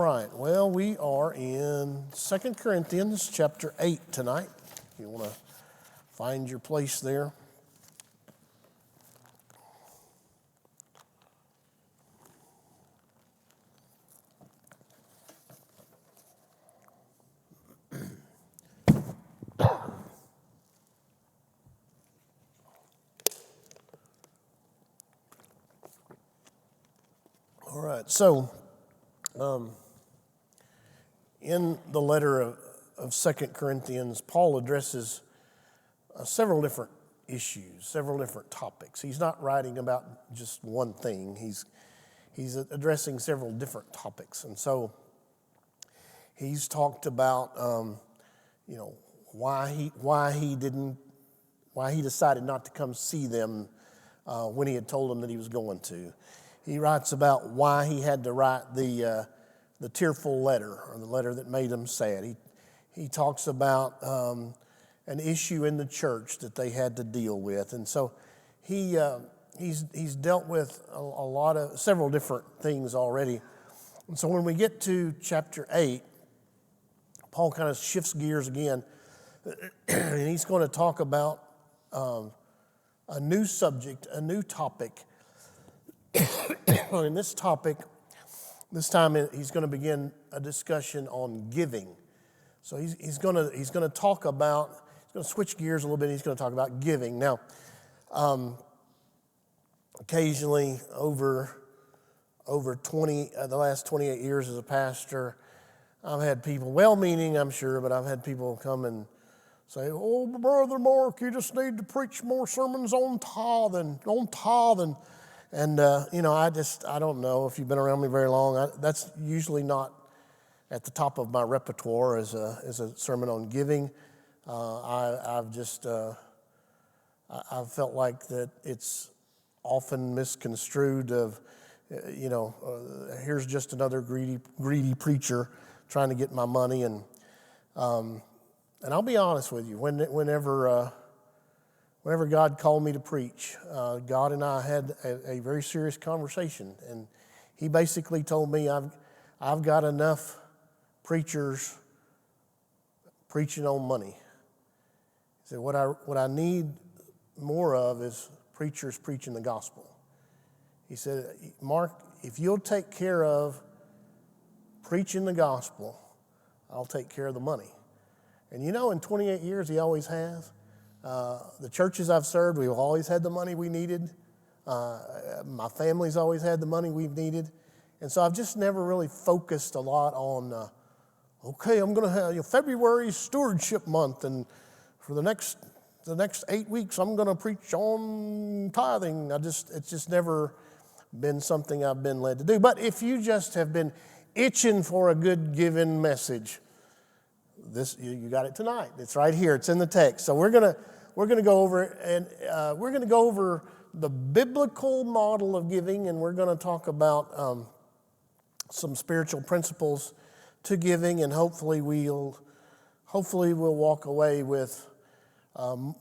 Right, well, we are in 2 Corinthians chapter 8 tonight. If you want to find your place there. All right, so in the letter of 2 Corinthians, Paul addresses several different issues, several different topics. He's not writing about just one thing. He's addressing several different topics. And so he's talked about, why he decided not to come see them when he had told them that he was going to. He writes about why he had to write the tearful letter, or the letter that made him sad. He talks about an issue in the church that they had to deal with, and so he's dealt with several different things already. And so when we get to chapter 8, Paul kind of shifts gears again, and he's going to talk about a new subject, a new topic. In this topic, this time he's going to begin a discussion on giving. So he's going to talk about, he's going to switch gears a little bit. He's going to talk about giving. Now, occasionally over the last 28 years as a pastor, I've had people, well-meaning I'm sure, but I've had people come and say, "Oh, Brother Mark, you just need to preach more sermons on tithing. And I don't know if you've been around me very long. That's usually not at the top of my repertoire as a sermon on giving. I've felt like that it's often misconstrued of, here's just another greedy preacher trying to get my money. And I'll be honest with you, whenever God called me to preach, God and I had a very serious conversation, and He basically told me I've got enough preachers preaching on money. He said what I need more of is preachers preaching the gospel. He said, "Mark, if you'll take care of preaching the gospel, I'll take care of the money." And in 28 years, He always has. The churches I've served, we've always had the money we needed. My family's always had the money we've needed. And so I've just never really focused a lot on, I'm going to have February stewardship month, and for the next 8 weeks, I'm going to preach on tithing. It's just never been something I've been led to do. But if you just have been itching for a good giving message, you got it tonight. It's right here. It's in the text. So we're gonna go over it, and we're gonna go over the biblical model of giving, and we're gonna talk about some spiritual principles to giving, and hopefully we'll walk away with a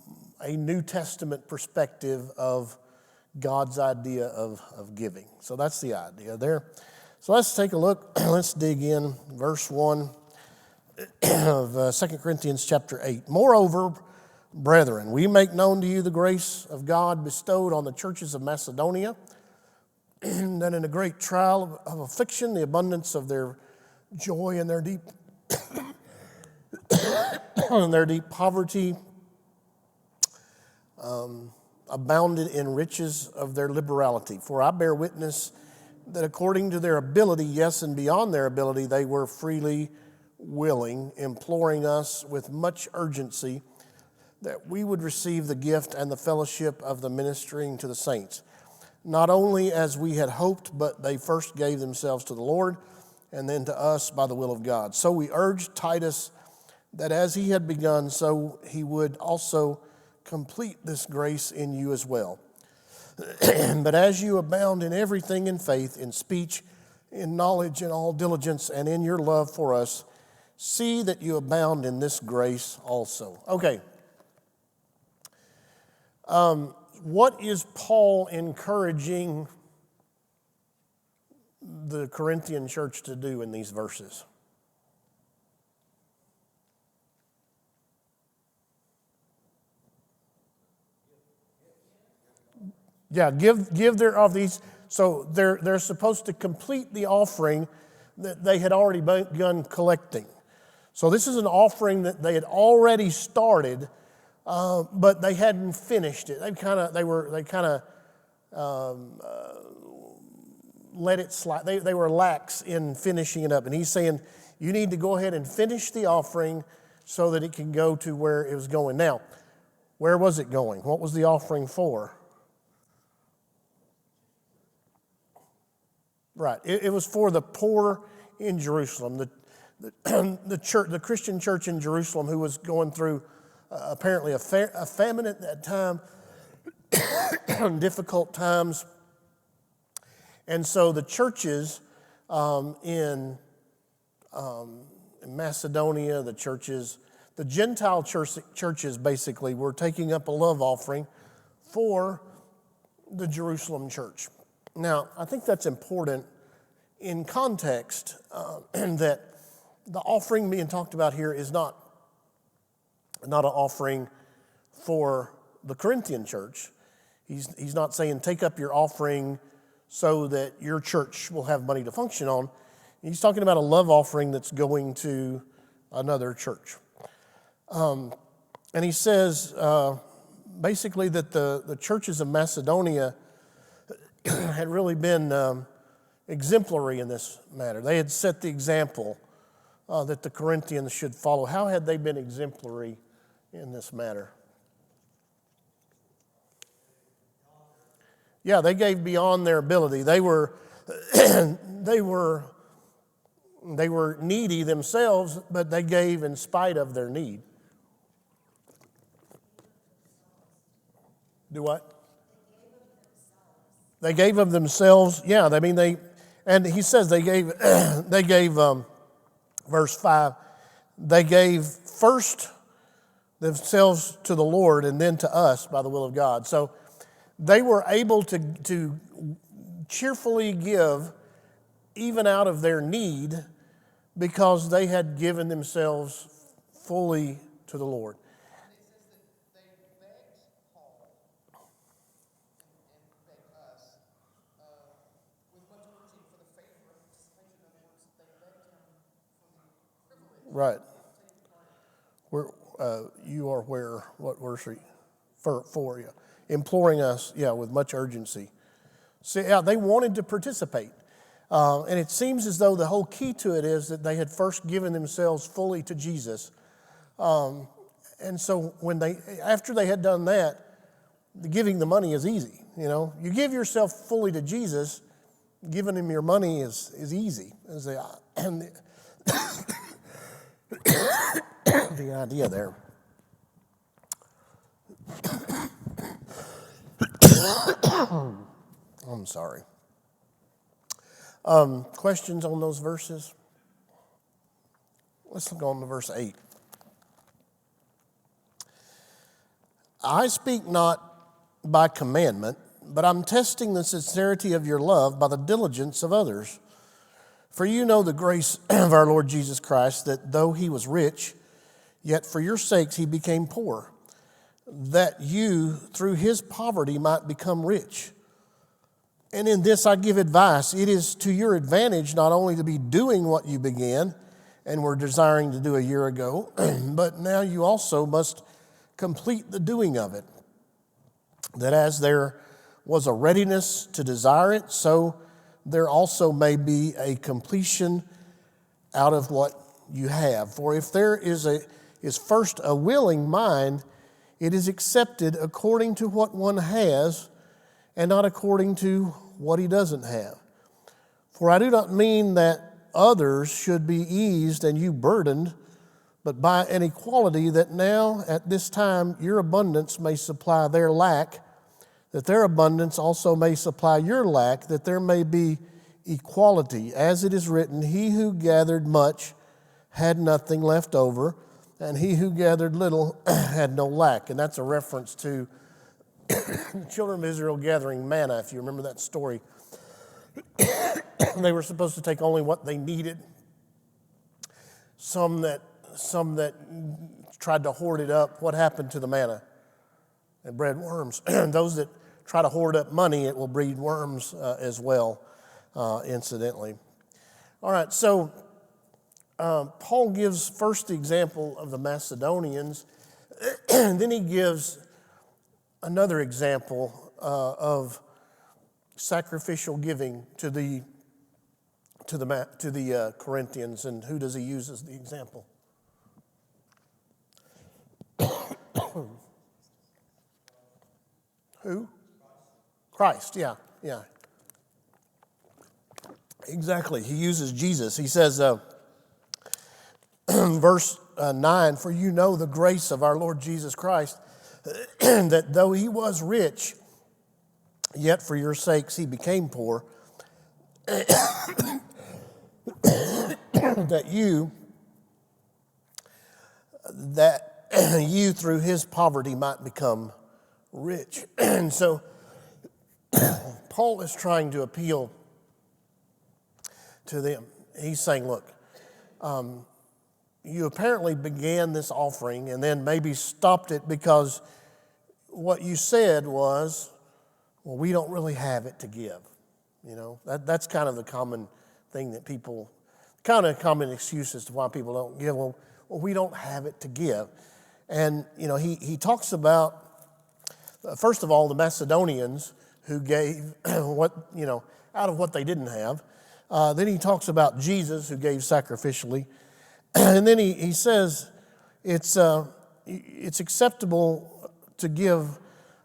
New Testament perspective of God's idea of giving. So that's the idea there. So let's take a look. Let's dig in. Verse 1. Of 2 Corinthians chapter 8. "Moreover, brethren, we make known to you the grace of God bestowed on the churches of Macedonia, that in a great trial of affliction, the abundance of their joy and their deep poverty abounded in riches of their liberality. For I bear witness that according to their ability, yes, and beyond their ability, they were freely willing, imploring us with much urgency that we would receive the gift and the fellowship of the ministering to the saints. Not only as we had hoped, but they first gave themselves to the Lord, and then to us by the will of God. So we urged Titus that as he had begun, so he would also complete this grace in you as well. But as you abound in everything in faith, in speech, in knowledge, in all diligence, and in your love for us, see that you abound in this grace also." Okay. What is Paul encouraging the Corinthian church to do in these verses? Yeah, give their of these. So they're supposed to complete the offering that they had already begun collecting. So this is an offering that they had already started, but they hadn't finished it. They let it slide. They were lax in finishing it up, and he's saying you need to go ahead and finish the offering so that it can go to where it was going. Now, where was it going? What was the offering for? Right. It was for the poor in Jerusalem, the church, the Christian church in Jerusalem, who was going through apparently a famine at that time, difficult times, and so the churches in Macedonia, the Gentile churches basically were taking up a love offering for the Jerusalem church. Now, I think that's important in context, that the offering being talked about here is not an offering for the Corinthian church. He's not saying take up your offering so that your church will have money to function on. He's talking about a love offering that's going to another church. And he says basically that the churches of Macedonia had really been exemplary in this matter. They had set the example that the Corinthians should follow. How had they been exemplary in this matter? Yeah, they gave beyond their ability. They were needy themselves, but they gave in spite of their need. Do what? They gave of themselves. Yeah, I mean and he says they gave. Verse 5. They gave first themselves to the Lord and then to us by the will of God. So they were able to cheerfully give even out of their need because they had given themselves fully to the Lord. Right. Where you are where? What verse are you? For you. Imploring us, with much urgency. See, they wanted to participate. And it seems as though the whole key to it is that they had first given themselves fully to Jesus. And so after they had done that, giving the money is easy. You give yourself fully to Jesus, giving him your money is easy. The idea there. I'm sorry. Questions on those verses? Let's look on to verse 8. I speak not by commandment, but I'm testing the sincerity of your love by the diligence of others. For you know the grace of our Lord Jesus Christ, that though he was rich, yet for your sakes he became poor, that you through his poverty might become rich. And in this I give advice. It is to your advantage not only to be doing what you began and were desiring to do a year ago, but now you also must complete the doing of it. That as there was a readiness to desire it, so there also may be a completion out of what you have. For if there is first a willing mind, it is accepted according to what one has and not according to what he doesn't have. For I do not mean that others should be eased and you burdened, but by an equality that now at this time your abundance may supply their lack, that their abundance also may supply your lack, that there may be equality. As it is written, he who gathered much had nothing left over, and he who gathered little had no lack. And that's a reference to the children of Israel gathering manna, if you remember that story. They were supposed to take only what they needed. Some that tried to hoard it up. What happened to the manna? It bred worms. Those that try to hoard up money, it will breed worms as well, incidentally. All right, so Paul gives first the example of the Macedonians, and then he gives another example of sacrificial giving to the Corinthians. And who does he use as the example? Who? Christ, yeah. Exactly, he uses Jesus. He says, verse 9, for you know the grace of our Lord Jesus Christ, that though he was rich, yet for your sakes he became poor, that you through his poverty might become rich. And so Paul is trying to appeal to them. He's saying, look, you apparently began this offering and then maybe stopped it because what you said was, well, we don't really have it to give. You know, that's kind of the common thing that people, kind of common excuse as to why people don't give. Well, we don't have it to give. And, you know, he talks about, first of all, the Macedonians who gave out of what they didn't have. Then he talks about Jesus who gave sacrificially. And then he says it's acceptable to give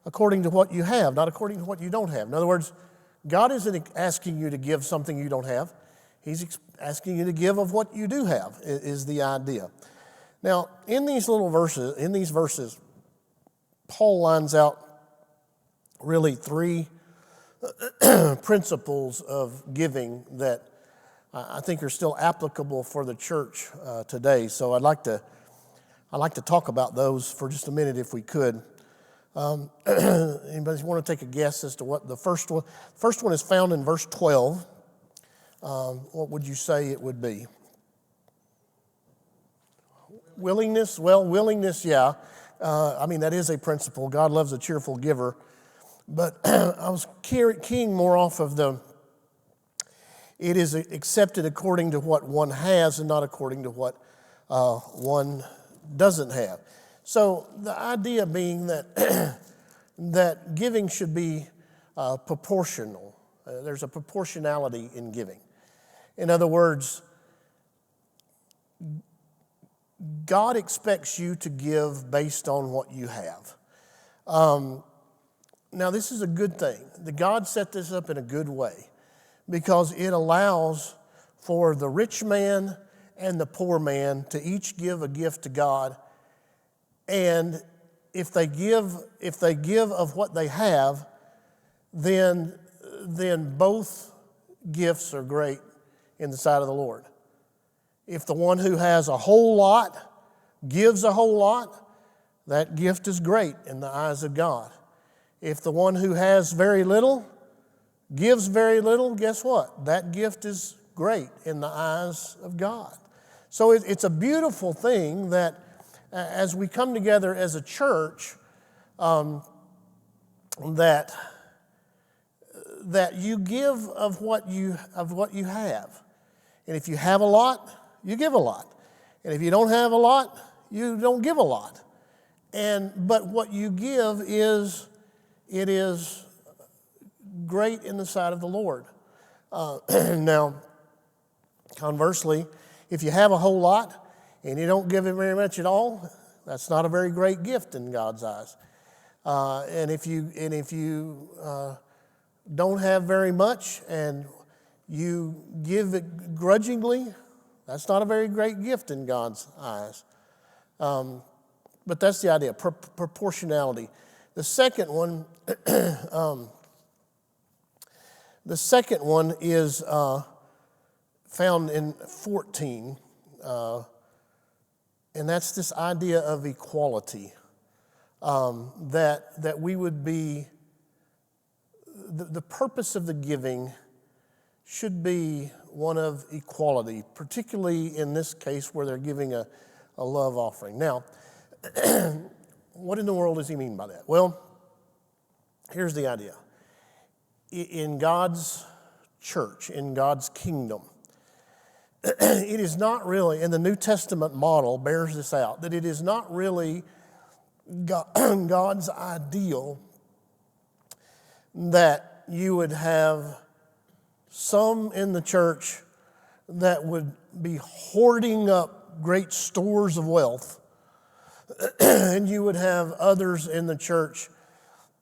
according to what you have, not according to what you don't have. In other words, God isn't asking you to give something you don't have. He's asking you to give of what you do have, is the idea. Now, in these verses, Paul lines out really three principles of giving that I think are still applicable for the church today. So I'd like to talk about those for just a minute, if we could. Anybody want to take a guess as to what the first one? First one is found in verse 12. What would you say it would be? Willingness? Well, willingness, yeah. That is a principle. God loves a cheerful giver. But I was keying more off of it is accepted according to what one has and not according to what one doesn't have. So the idea being that that giving should be proportional. There's a proportionality in giving. In other words, God expects you to give based on what you have. Now, this is a good thing. God set this up in a good way because it allows for the rich man and the poor man to each give a gift to God. And if they give of what they have, then both gifts are great in the sight of the Lord. If the one who has a whole lot gives a whole lot, that gift is great in the eyes of God. If the one who has very little gives very little, guess what? That gift is great in the eyes of God. So it's a beautiful thing that as we come together as a church, that you give of what you have. And if you have a lot, you give a lot. And if you don't have a lot, you don't give a lot. But what you give is great in the sight of the Lord. Now, conversely, if you have a whole lot and you don't give it very much at all, that's not a very great gift in God's eyes. And if you don't have very much and you give it grudgingly, that's not a very great gift in God's eyes. But that's the idea, proportionality. The second one is found in 14, and that's this idea of equality. That we would be, the purpose of the giving should be one of equality, particularly in this case where they're giving a love offering. Now, what in the world does he mean by that? Well, here's the idea. In God's church, in God's kingdom, it is not really, and the New Testament model bears this out, that it is not really God's ideal that you would have some in the church that would be hoarding up great stores of wealth, and you would have others in the church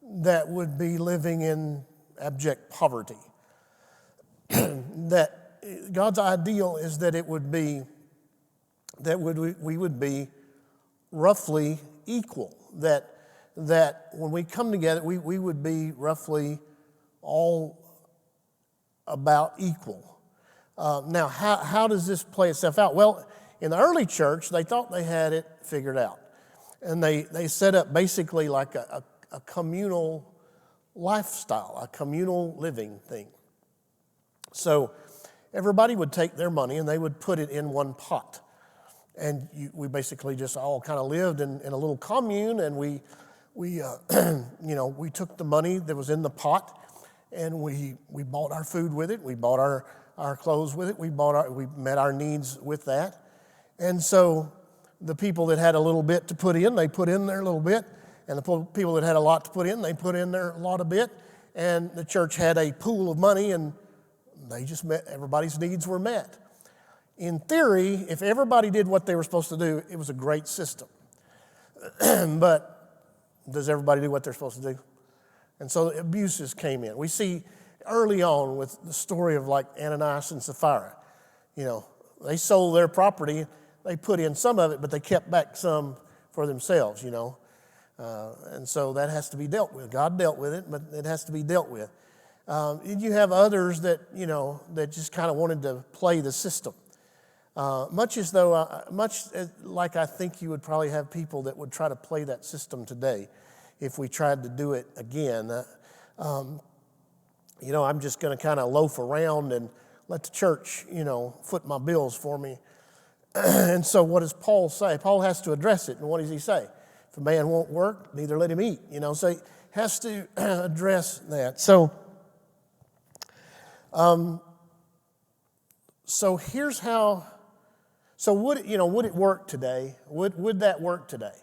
that would be living in abject poverty. That God's ideal is that it would be, that we would be roughly equal. That when we come together, we would be roughly all about equal. Now, how does this play itself out? Well, in the early church, they thought they had it figured out. And they set up basically like a communal lifestyle, a communal living thing. So everybody would take their money and they would put it in one pot. And we basically just all kind of lived in a little commune, and we took the money that was in the pot, and we bought our food with it, we bought our clothes with it, we met our needs with that. And so the people that had a little bit to put in, they put in their little bit, and the people that had a lot to put in, they put in their lot of bit, and the church had a pool of money, and they just met, everybody's needs were met. In theory, if everybody did what they were supposed to do, it was a great system. But does everybody do what they're supposed to do? And so abuses came in. We see early on with the story of like Ananias and Sapphira. You know, they sold their property, they put in some of it, but they kept back some for themselves, you know. And so that has to be dealt with. God dealt with it, but it has to be dealt with. You have others that, you know, that just kind of wanted to play the system. Much like I think you would probably have people that would try to play that system today if we tried to do it again. I'm just going to kind of loaf around and let the church, foot my bills for me. And so what does Paul say? Paul has to address it. And what does he say? If a man won't work, neither let him eat. So he has to address that. So here's how. So would it work today? Would that work today?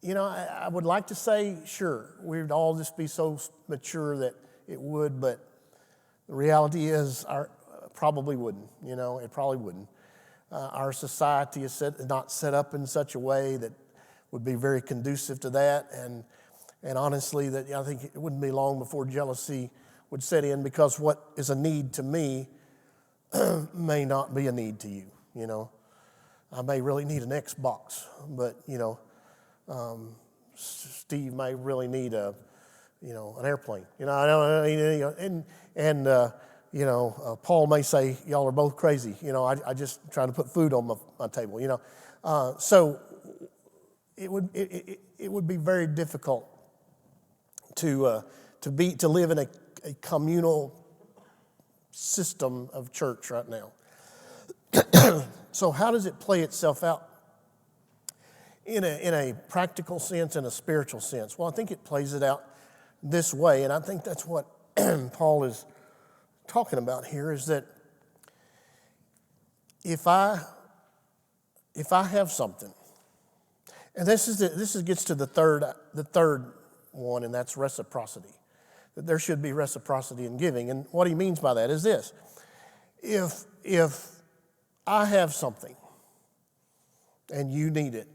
I would like to say sure. We'd all just be so mature that it would, but the reality is probably wouldn't. It probably wouldn't. Our society is not set up in such a way that would be very conducive to that, and honestly, that I think it wouldn't be long before jealousy would set in, because what is a need to me may not be a need to you. I may really need an Xbox, but Steve may really need an airplane. Paul may say y'all are both crazy. I just trying to put food on my table. So it would be very difficult to live in a communal system of church right now. So how does it play itself out in a practical sense and a spiritual sense? Well, I think it plays it out this way, and I think that's what Paul is talking about here, is that if I have something, and this gets to the third one, and that's reciprocity. That there should be reciprocity in giving, and what he means by that is this: if I have something and you need it,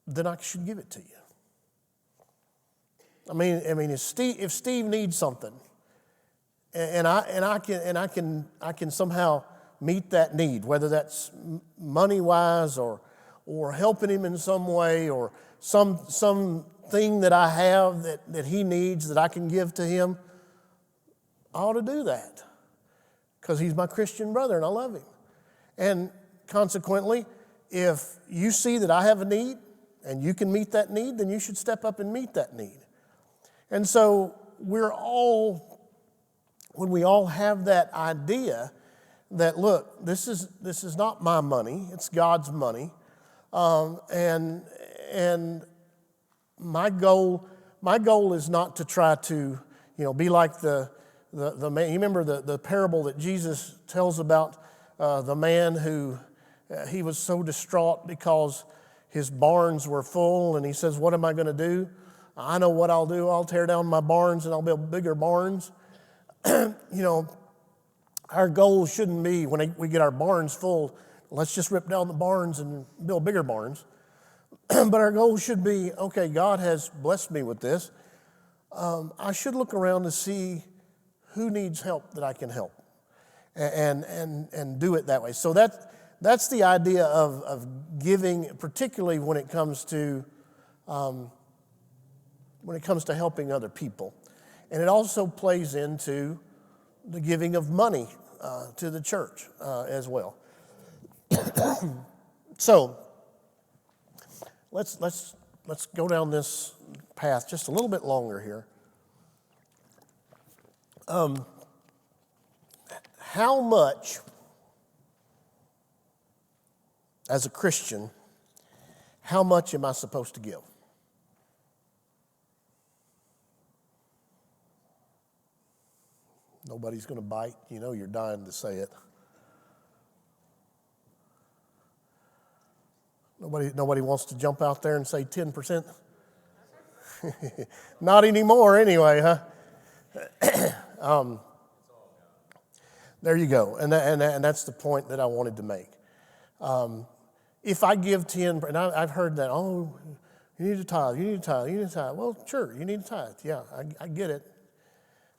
then I should give it to you. I mean, if Steve needs something, and I can somehow meet that need, whether that's money wise or helping him in some way, or some thing that I have that he needs that I can give to him, I ought to do that, because he's my Christian brother and I love him. And consequently, if you see that I have a need and you can meet that need, then you should step up and meet that need. And so we're all when we all have that idea that, look, this is not my money, it's God's money, and my goal is not to try to, be like the man. You remember the parable that Jesus tells about the man who he was so distraught because his barns were full, and he says, "What am I going to do? I know what I'll do. I'll tear down my barns and I'll build bigger barns." Our goal shouldn't be when we get our barns full, let's just rip down the barns and build bigger barns. But our goal should be, okay, God has blessed me with this. I should look around to see who needs help that I can help, and do it that way. So that's the idea of giving, particularly when it comes to helping other people, and it also plays into the giving of money to the church as well. So let's go down this path just a little bit longer here. How much, as a Christian, how much am I supposed to give? Nobody's going to bite. You're dying to say it. Nobody wants to jump out there and say 10%. Not anymore, anyway, huh? There you go, and that's the point that I wanted to make. If I give 10, and I've heard that, you need to tithe, you need to tithe, you need to tithe. Well, sure, you need to tithe. Yeah, I get it.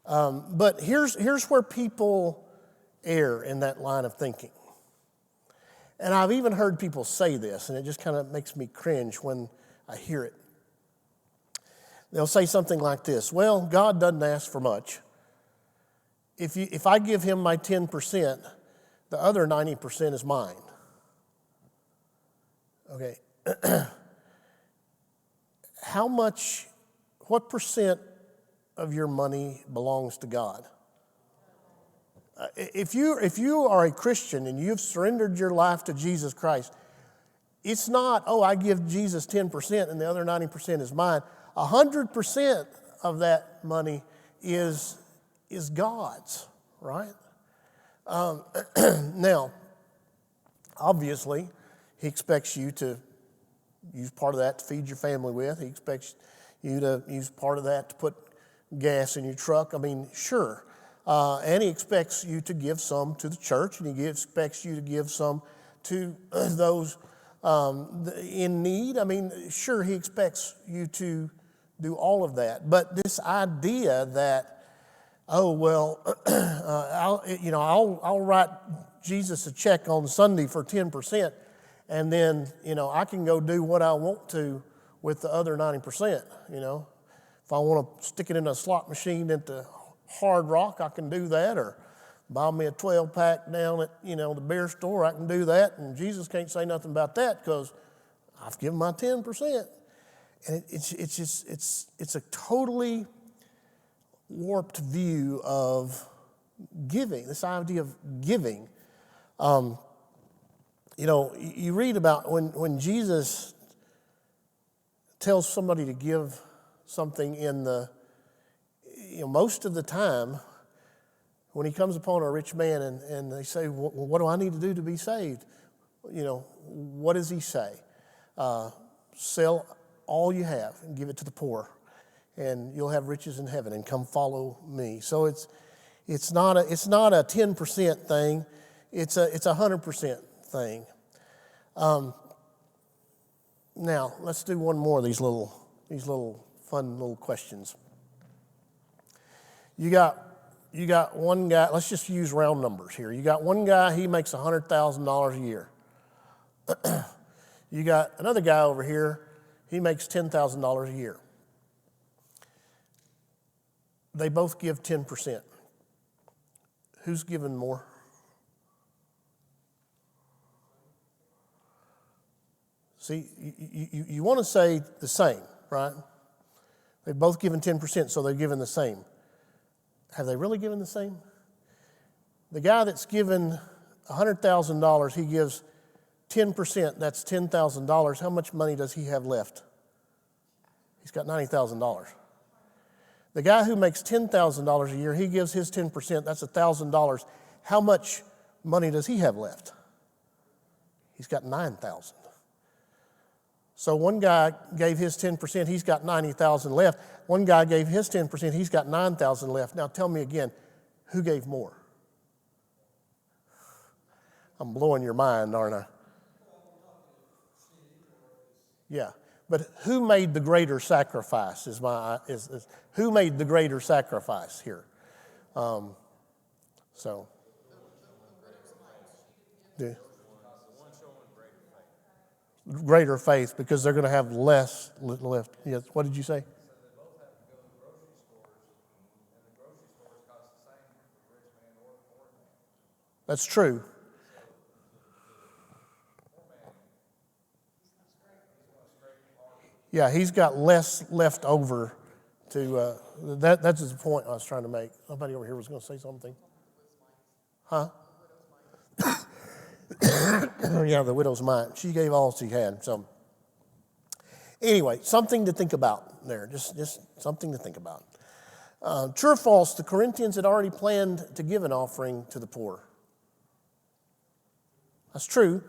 But here's where people err in that line of thinking. And I've even heard people say this, and it just kind of makes me cringe when I hear it. They'll say something like this: well, God doesn't ask for much. If I give him my 10%, the other 90% is mine. Okay. What percent of your money belongs to God? If you are a Christian and you've surrendered your life to Jesus Christ, it's not, I give Jesus 10% and the other 90% is mine. 100% of that money is God's, right? Now, obviously, he expects you to use part of that to feed your family with. He expects you to use part of that to put gas in your truck. Sure. And he expects you to give some to the church, and he expects you to give some to those in need. Sure, he expects you to do all of that. But this idea that, I'll write Jesus a check on Sunday for 10%, and then, I can go do what I want to with the other 90%, If I want to stick it in a slot machine at the Hard Rock, I can do that, or buy me a 12-pack down at, the beer store, I can do that, and Jesus can't say nothing about that because I've given my 10%. And it's a totally warped view of giving, this idea of giving. You read about when Jesus tells somebody to give something in the, most of the time when he comes upon a rich man and they say, well, what do I need to do to be saved? What does he say? Sell all you have and give it to the poor, and you'll have riches in heaven, and come follow me. So it's not a 10% thing. It's a 100% thing. Now let's do one more of these little fun little questions. You got one guy. Let's just use round numbers here. You got one guy. He makes $100,000 a year. You got another guy over here. He makes $10,000 a year. They both give 10%. Who's giving more? See, you want to say the same, right? They've both given 10%, so they're giving the same. have they really given the same? The guy that's given $100,000, he gives 10%, that's $10,000. How much money does he have left? He's got $90,000. The guy who makes $10,000 a year, he gives his 10%, that's $1,000. How much money does he have left? He's got $9,000. So one guy gave his 10%, he's got $90,000 left. One guy gave his 10%, he's got $9,000 left. Now tell me again, who gave more? I'm blowing your mind, aren't I? Yeah, but who made the greater sacrifice who made the greater sacrifice here? Greater faith, because they're going to have less left. Yes. What did you say? That's true. Yeah, he's got less left over to, that's the point I was trying to make. Somebody over here was going to say something. Huh? Yeah, the widow's mite. She gave all she had. So anyway, something to think about there. Just something to think about. True or false, the Corinthians had already planned to give an offering to the poor. That's true.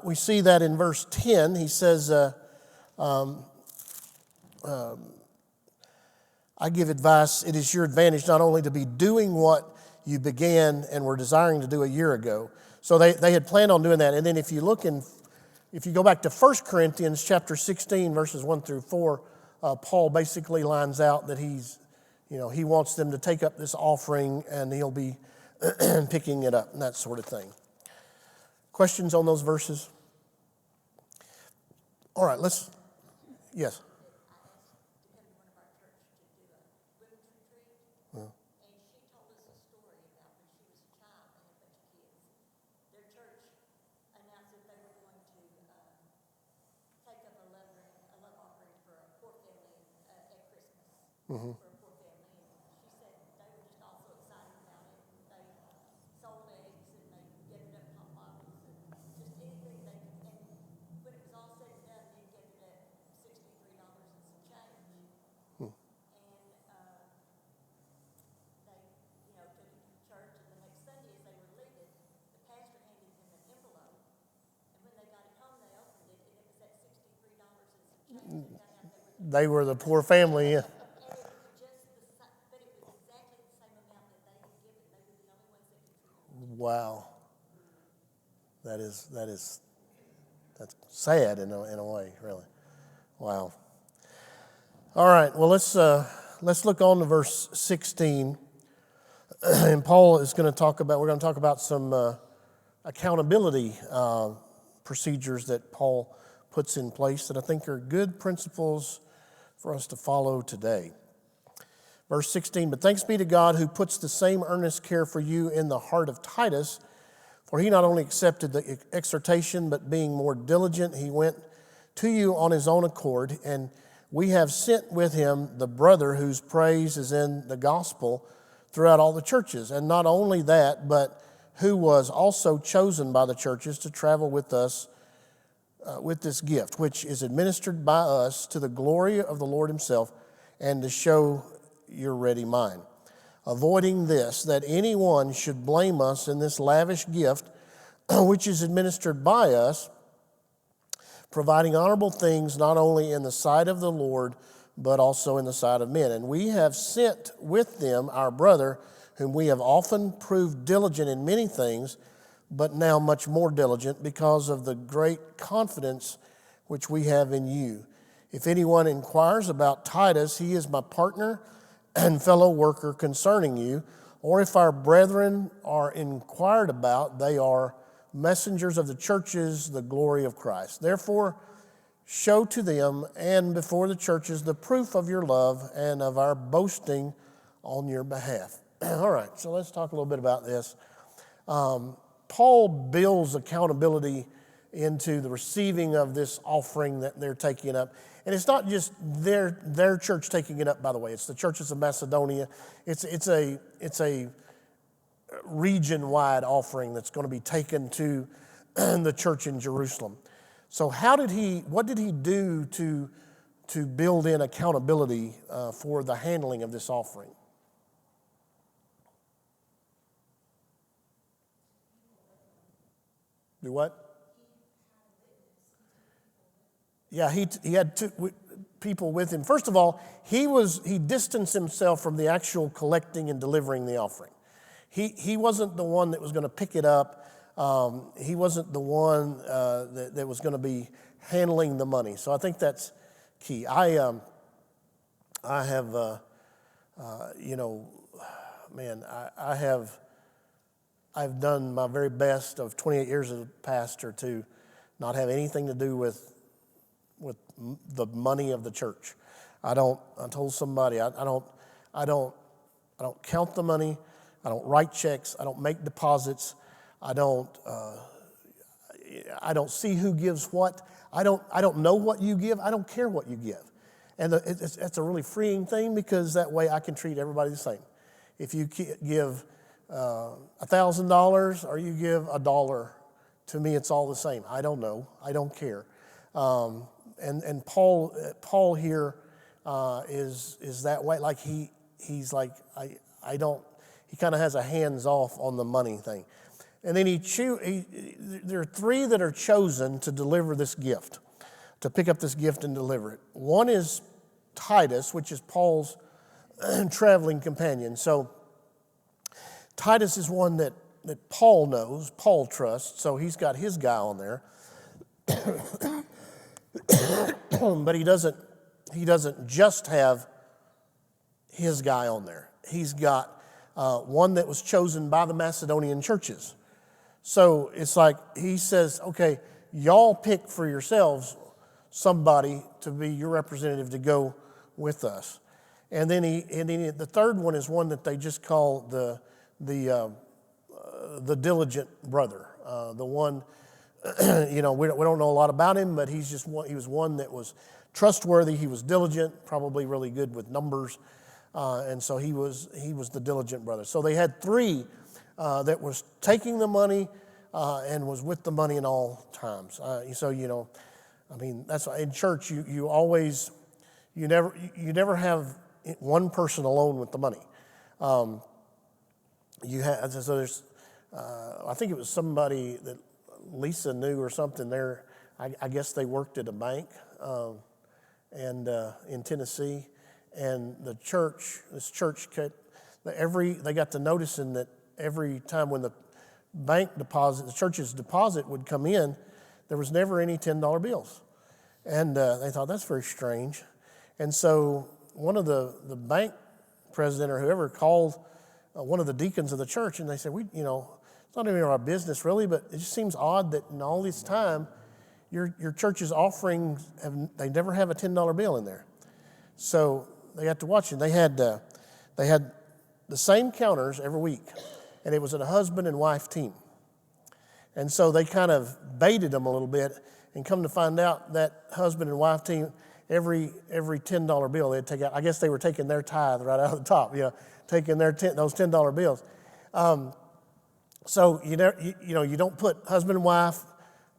We see that in verse 10. He says, I give advice, it is your advantage not only to be doing what you began and were desiring to do a year ago. So they had planned on doing that. And then if you go back to 1 Corinthians chapter 16, verses 1 through 4, Paul basically lines out that he wants them to take up this offering and he'll be picking it up and that sort of thing. Questions on those verses? All right, yes. Mm-hmm. For a poor family. And she said they were just all so excited about it. They sold eggs and they gifted up hot bottles and just anything they could. And when it was all said and done, they gifted up $63 and some change. And they, took it to church. And the next Sunday, as they were leaving, the pastor handed them an envelope. And when they got it home, they opened it, and it was that $63 and some change. They were the poor family. Yeah. Wow, that's sad in a way, really. Wow. All right. Well, let's look on to verse 16, and Paul is going to talk about. We're going to talk about some accountability procedures that Paul puts in place that I think are good principles for us to follow today. Verse 16, but thanks be to God who puts the same earnest care for you in the heart of Titus, for he not only accepted the exhortation, but being more diligent, he went to you on his own accord, and we have sent with him the brother whose praise is in the gospel throughout all the churches. And not only that, but who was also chosen by the churches to travel with us with this gift, which is administered by us to the glory of the Lord himself and to show your ready mind. Avoiding this, that anyone should blame us in this lavish gift, which is administered by us, providing honorable things not only in the sight of the Lord, but also in the sight of men. And we have sent with them our brother, whom we have often proved diligent in many things, but now much more diligent because of the great confidence which we have in you. If anyone inquires about Titus, he is my partner and fellow worker concerning you, or if our brethren are inquired about, they are messengers of the churches, the glory of Christ. Therefore, show to them and before the churches the proof of your love and of our boasting on your behalf. All right, so let's talk a little bit about this. Paul builds accountability into the receiving of this offering that they're taking up. And it's not just their church taking it up, by the way. It's the churches of Macedonia. It's a region-wide offering that's going to be taken to the church in Jerusalem. So what did he do to build in accountability for the handling of this offering? Do what? Yeah, he had two people with him. First of all, he distanced himself from the actual collecting and delivering the offering. He wasn't the one that was going to pick it up. He wasn't the one that was going to be handling the money. So I think that's key. I've done my very best of 28 years as a pastor to not have anything to do with the money of the church. I told somebody I don't count the money. I don't write checks. I don't make deposits. I don't see who gives what. I don't know what you give. I don't care what you give. And it's a really freeing thing, because that way I can treat everybody the same. If you give $1,000 or you give $1, to me it's all the same. I don't know. I don't care. And Paul here is that way. Like he's like I don't. He kind of has a hands off on the money thing. And then there are three that are chosen to deliver this gift, to pick up this gift and deliver it. One is Titus, which is Paul's traveling companion. So Titus is one that Paul knows, Paul trusts, so he's got his guy on there. But he doesn't just have his guy on there. He's got one that was chosen by the Macedonian churches. So it's like he says, okay, y'all pick for yourselves somebody to be your representative to go with us. And then the third one is one that they just call the diligent brother. The one, we don't know a lot about him, but he was one that was trustworthy. He was diligent, probably really good with numbers. And so he was the diligent brother. So they had three that was taking the money and was with the money in all times. That's why in church you never have one person alone with the money. There's I think it was somebody that Lisa knew or something there. I guess they worked at a bank in Tennessee. And this church they got to noticing that every time when the church's deposit would come in, there was never any $10 bills. And they thought, that's very strange. And so one of the bank president or whoever called one of the deacons of the church, and they said, it's not even our business really, but it just seems odd that in all this time, your church's offerings, they never have a $10 bill in there. So they got to watch it. They had the same counters every week, and it was a husband and wife team. And so they kind of baited them a little bit, and come to find out that husband and wife team, every $10 bill they'd take out. I guess they were taking their tithe right out of the top, taking those $10 bills. So you don't put husband and wife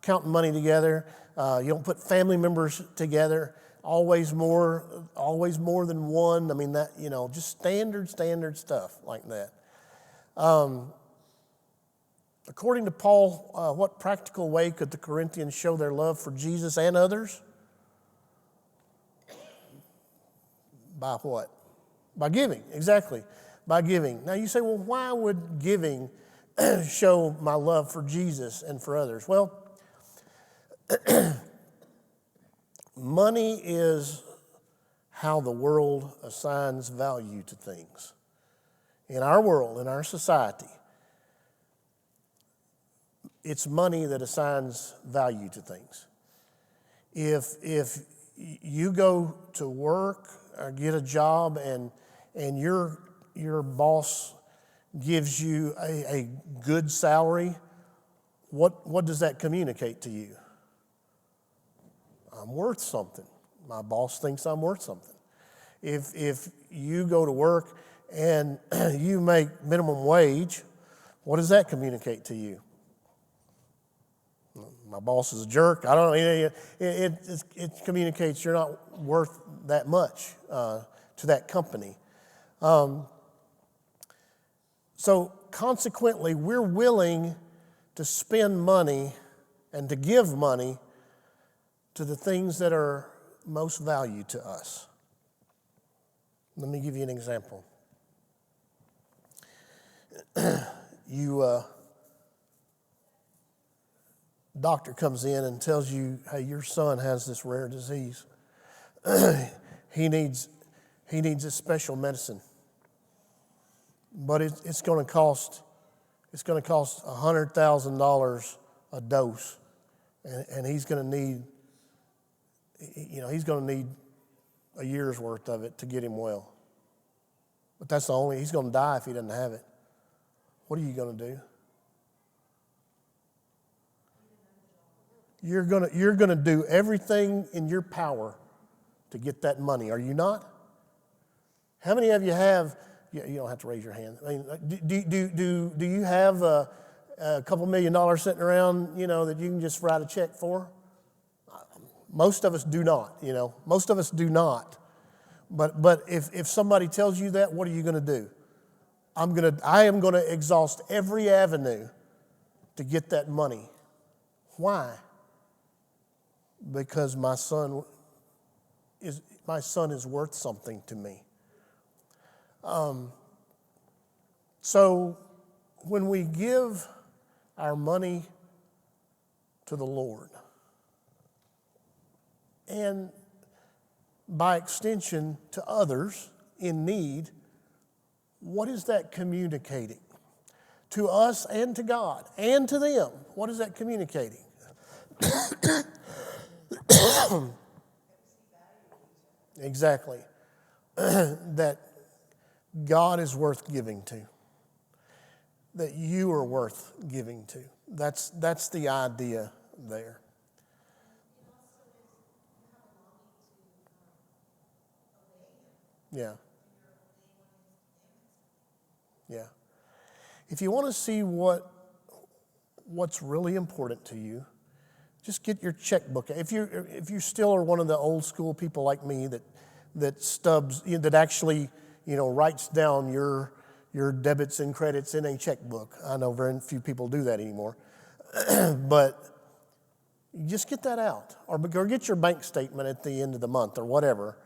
counting money together. You don't put family members together. Always more than one. I mean, that, just standard stuff like that. According to Paul, what practical way could the Corinthians show their love for Jesus and others? By what? By giving, exactly. By giving. Now you say, well, why would giving show my love for Jesus and for others? Well, money is how the world assigns value to things. In our world, in our society, it's money that assigns value to things. If you go to work or get a job and your boss gives you a good salary, what does that communicate to you? I'm worth something. My boss thinks I'm worth something. If you go to work and you make minimum wage, what does that communicate to you? My boss is a jerk. I don't know. It communicates you're not worth that much to that company. So consequently, we're willing to spend money and to give money to the things that are most valued to us. Let me give you an example. Doctor comes in and tells you, hey, your son has this rare disease. He needs a special medicine. But it's going to cost $100,000 a dose. And he's going to need a year's worth of it to get him well. But he's going to die if he doesn't have it. What are you going to do? You're going to do everything in your power to get that money, are you not? How many of you have, you don't have to raise your hand. I mean, do you have a couple $1 million sitting around, that you can just write a check for? Most of us do not, Most of us do not. But if somebody tells you that, what are you going to do? I am going to exhaust every avenue to get that money. Why? Because my son is worth something to me. So when we give our money to the Lord, and by extension to others in need, what is that communicating? To us and to God and to them, what is that communicating? Exactly. That God is worth giving to. That you are worth giving to. That's the idea there. Yeah. Yeah. If you want to see what's really important to you, just get your checkbook. If you still are one of the old school people like me that actually writes down your debits and credits in a checkbook. I know very few people do that anymore, but just get that out, or get your bank statement at the end of the month or whatever,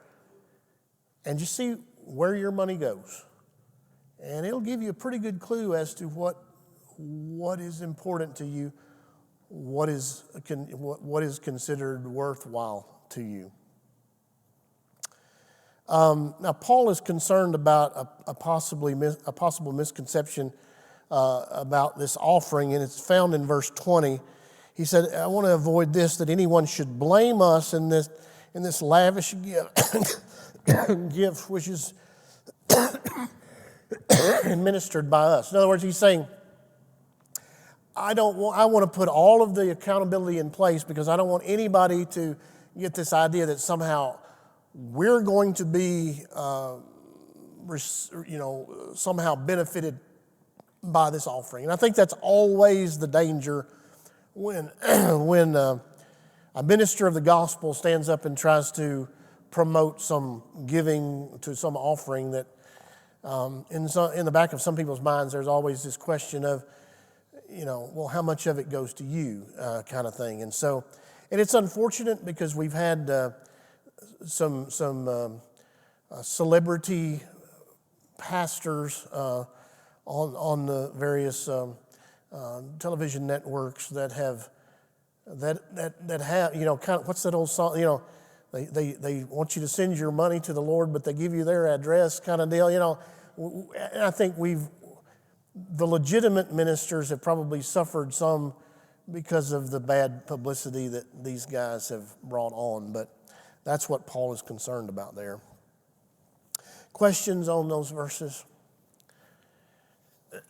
and just see where your money goes, and it'll give you a pretty good clue as to what is important to you. What is considered worthwhile to you? Now, Paul is concerned about a possible misconception about this offering, and it's found in verse 20. He said, "I want to avoid this, that anyone should blame us in this lavish gift which is administered by us." In other words, he's saying, I want to put all of the accountability in place because I don't want anybody to get this idea that somehow we're going to be, somehow benefited by this offering. And I think that's always the danger when a minister of the gospel stands up and tries to promote some giving to some offering that in the back of some people's minds, there's always this question of, well, how much of it goes to you, kind of thing. And it's unfortunate because we've had some celebrity pastors on the various television networks that have kind of, what's that old song? They want you to send your money to the Lord, but they give you their address, kind of deal. And I think the legitimate ministers have probably suffered some because of the bad publicity that these guys have brought on, but that's what Paul is concerned about there. Questions on those verses?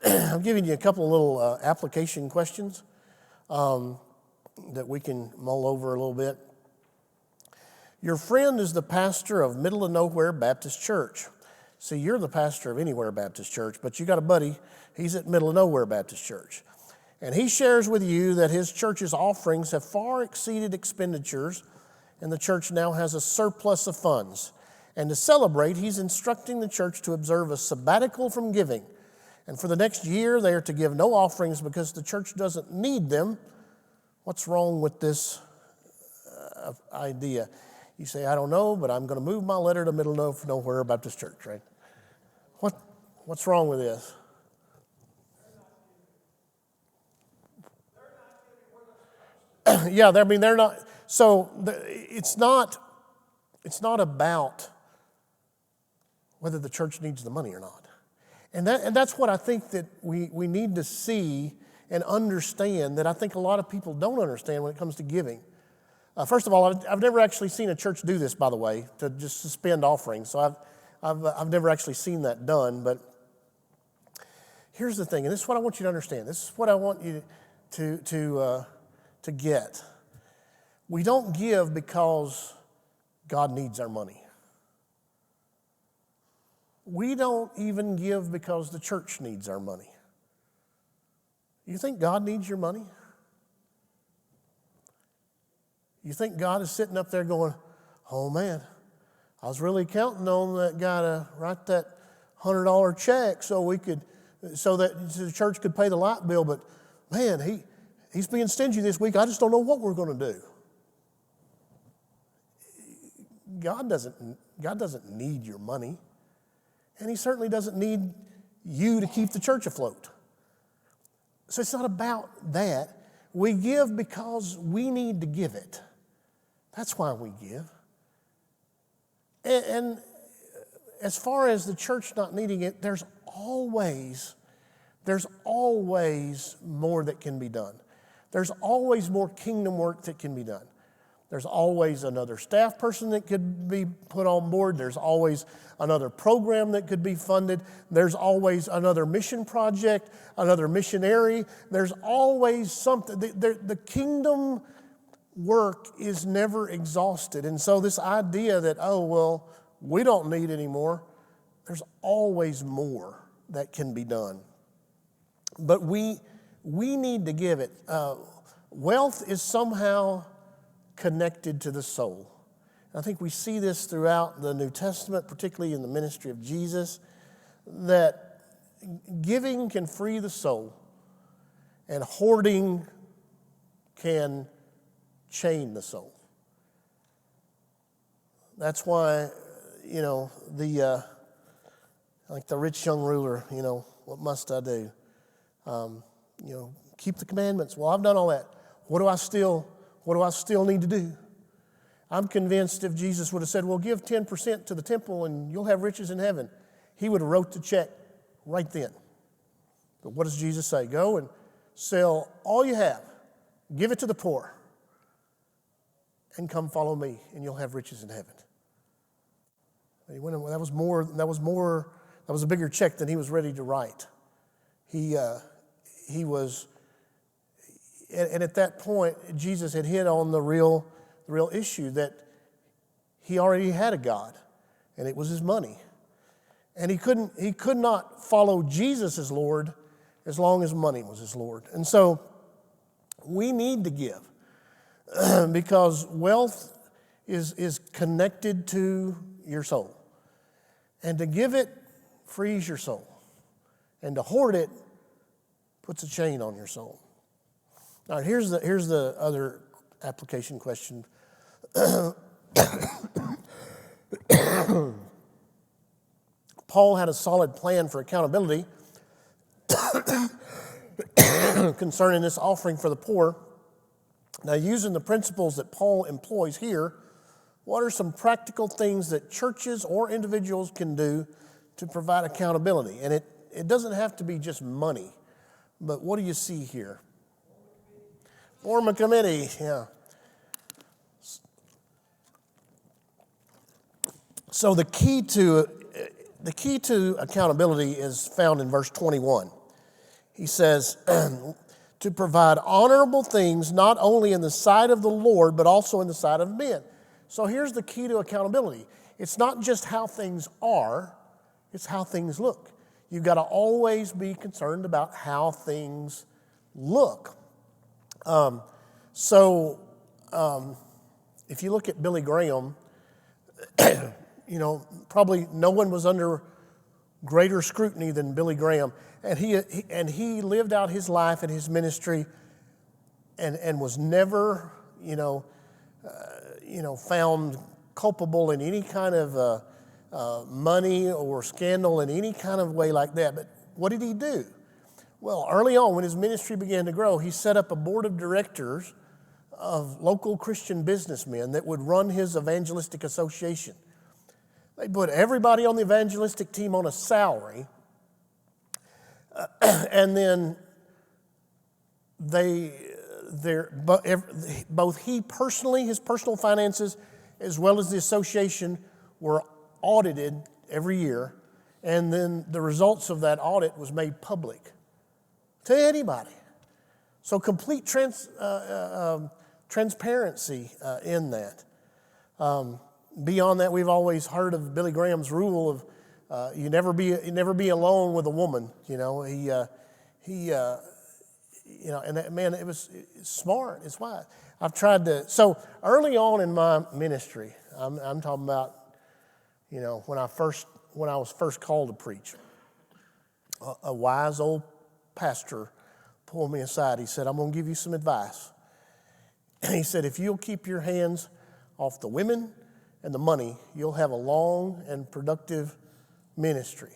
I'm giving you a couple of little application questions that we can mull over a little bit. Your friend is the pastor of Middle of Nowhere Baptist Church. See, you're the pastor of Anywhere Baptist Church, but you got a buddy, he's at Middle of Nowhere Baptist Church. And he shares with you that his church's offerings have far exceeded expenditures, and the church now has a surplus of funds. And to celebrate, he's instructing the church to observe a sabbatical from giving. And for the next year, they are to give no offerings because the church doesn't need them. What's wrong with this idea? You say, I don't know, but I'm going to move my letter to Middle of Nowhere Baptist Church, right? What's wrong with this? Yeah, I mean, they're not. So it's not about whether the church needs the money or not. And that's what I think that we need to see and understand, that I think a lot of people don't understand when it comes to giving. First of all, I've never actually seen a church do this, by the way, to just suspend offerings. So I've never actually seen that done. But here's the thing, and this is what I want you to understand. This is what I want you to get. We don't give because God needs our money. We don't even give because the church needs our money. You think God needs your money? You think God is sitting up there going, oh man, I was really counting on that guy to write that $100 check so that the church could pay the light bill, but man, he's being stingy this week. I just don't know what we're going to do. God doesn't need your money, and he certainly doesn't need you to keep the church afloat. So it's not about that. We give because we need to give it. That's why we give. And as far as the church not needing it, there's always more that can be done. There's always more kingdom work that can be done. There's always another staff person that could be put on board. There's always another program that could be funded. There's always another mission project, another missionary. There's always something. The kingdom work is never exhausted. And so this idea that, oh, well, we don't need any more, there's always more that can be done. But we need to give it. Wealth is somehow connected to the soul. I think we see this throughout the New Testament, particularly in the ministry of Jesus, that giving can free the soul and hoarding can chain the soul. That's why, like the rich young ruler, what must I do? Keep the commandments. Well, I've done all that. What do I still need to do? I'm convinced if Jesus would have said, well, give 10% to the temple and you'll have riches in heaven, he would have wrote the check right then. But what does Jesus say? Go and sell all you have, give it to the poor, and come follow me, and you'll have riches in heaven. That was a bigger check than he was ready to write. He was, and at that point, Jesus had hit on the real issue that he already had a God, and it was his money. And he could not follow Jesus as Lord as long as money was his Lord. And so we need to give because wealth is connected to your soul. And to give it frees your soul. And to hoard it puts a chain on your soul. All right, here's the other application question. Paul had a solid plan for accountability concerning this offering for the poor. Now, using the principles that Paul employs here, what are some practical things that churches or individuals can do to provide accountability? And it doesn't have to be just money, but what do you see here? Form a committee, yeah. So the key to accountability is found in verse 21. He says, to provide honorable things not only in the sight of the Lord, but also in the sight of men. So here's the key to accountability. It's not just how things are, it's how things look. You've got to always be concerned about how things look. If you look at Billy Graham, probably no one was under greater scrutiny than Billy Graham. And he lived out his life and his ministry and was never, found culpable in any kind of money or scandal in any kind of way like that. But what did he do? Well, early on when his ministry began to grow, he set up a board of directors of local Christian businessmen that would run his evangelistic association. They put everybody on the evangelistic team on a salary, and then both he personally, his personal finances, as well as the association, were audited every year, and then the results of that audit was made public to anybody. So complete transparency in that. Beyond that, we've always heard of Billy Graham's rule of you never be alone with a woman. And that, man, it's smart. It's wise. I've tried to. So early on in my ministry, I'm talking about, when I was first called to preach. A wise old pastor pulled me aside. He said, "I'm going to give you some advice." And he said, "If you'll keep your hands off the women and the money, you'll have a long and productive ministry."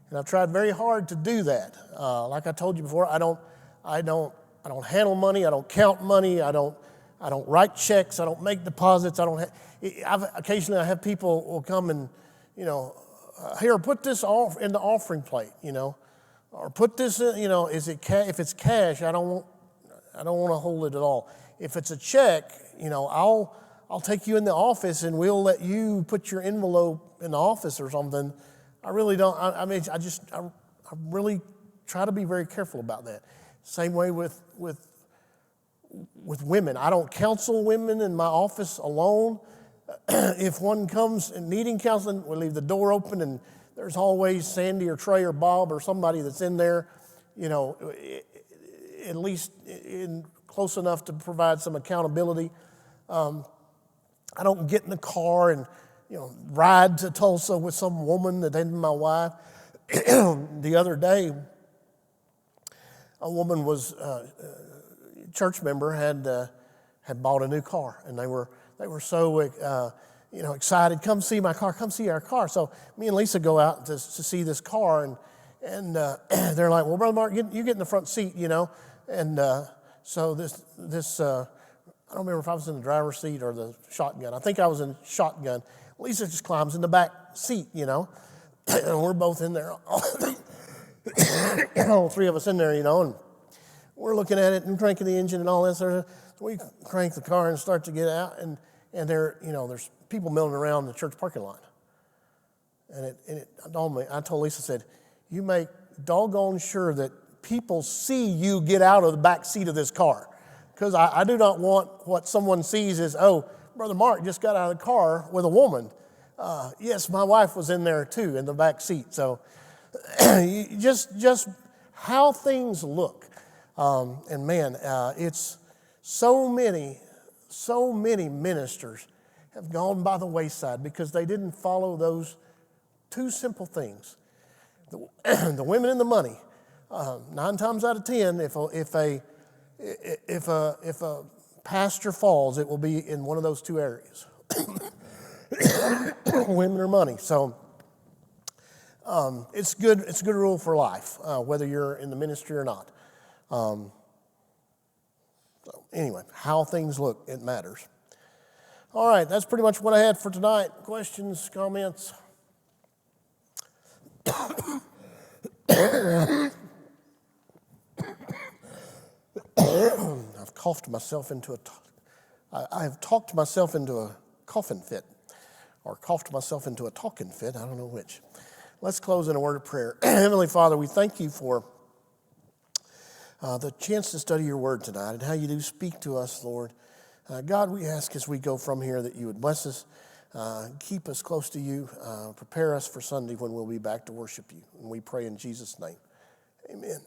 And I've tried very hard to do that. Like I told you before, I don't handle money. I don't count money. I don't write checks. I don't make deposits. Occasionally I have people will come and, here, put this in the offering plate, or put this in, if it's cash, I don't want to hold it at all. If it's a check, I'll take you in the office and we'll let you put your envelope in the office or something. I really don't. I really try to be very careful about that. Same way with women. I don't counsel women in my office alone. If one comes and needing counseling, we leave the door open, and there's always Sandy or Trey or Bob or somebody that's in there, at least close enough to provide some accountability. I don't get in the car and ride to Tulsa with some woman that isn't my wife. The other day, a woman was church member had bought a new car, and they were so excited. Come see my car. Come see our car. So me and Lisa go out to see this car, and they're like, "Well, Brother Mark, you get in the front seat, And so this I don't remember if I was in the driver's seat or the shotgun. I think I was in shotgun. Lisa just climbs in the back seat, and we're both in there. All three of us in there, and we're looking at it and cranking the engine and all that sort of stuff. So we crank the car and start to get out, and there's people milling around the church parking lot. And I told Lisa, said, "You make doggone sure that people see you get out of the back seat of this car. Because I do not want what someone sees is, oh, Brother Mark just got out of the car with a woman." Yes, my wife was in there too, in the back seat. So just how things look. And man, it's so many ministers have gone by the wayside because they didn't follow those two simple things. The women and the money. 9 times out of 10, if a pastor falls, it will be in one of those two areas. Women or money. So it's good. It's a good rule for life, whether you're in the ministry or not. So anyway, how things look, it matters. All right, that's pretty much what I had for tonight. Questions, comments? I've coughed myself into I have talked myself into a coughing fit, or coughed myself into a talking fit. I don't know which. Let's close in a word of prayer. Heavenly Father, we thank you for the chance to study your word tonight and how you do speak to us, Lord, God, we ask as we go from here that you would bless us, keep us close to you, prepare us for Sunday when we'll be back to worship you. And we pray in Jesus' name. Amen.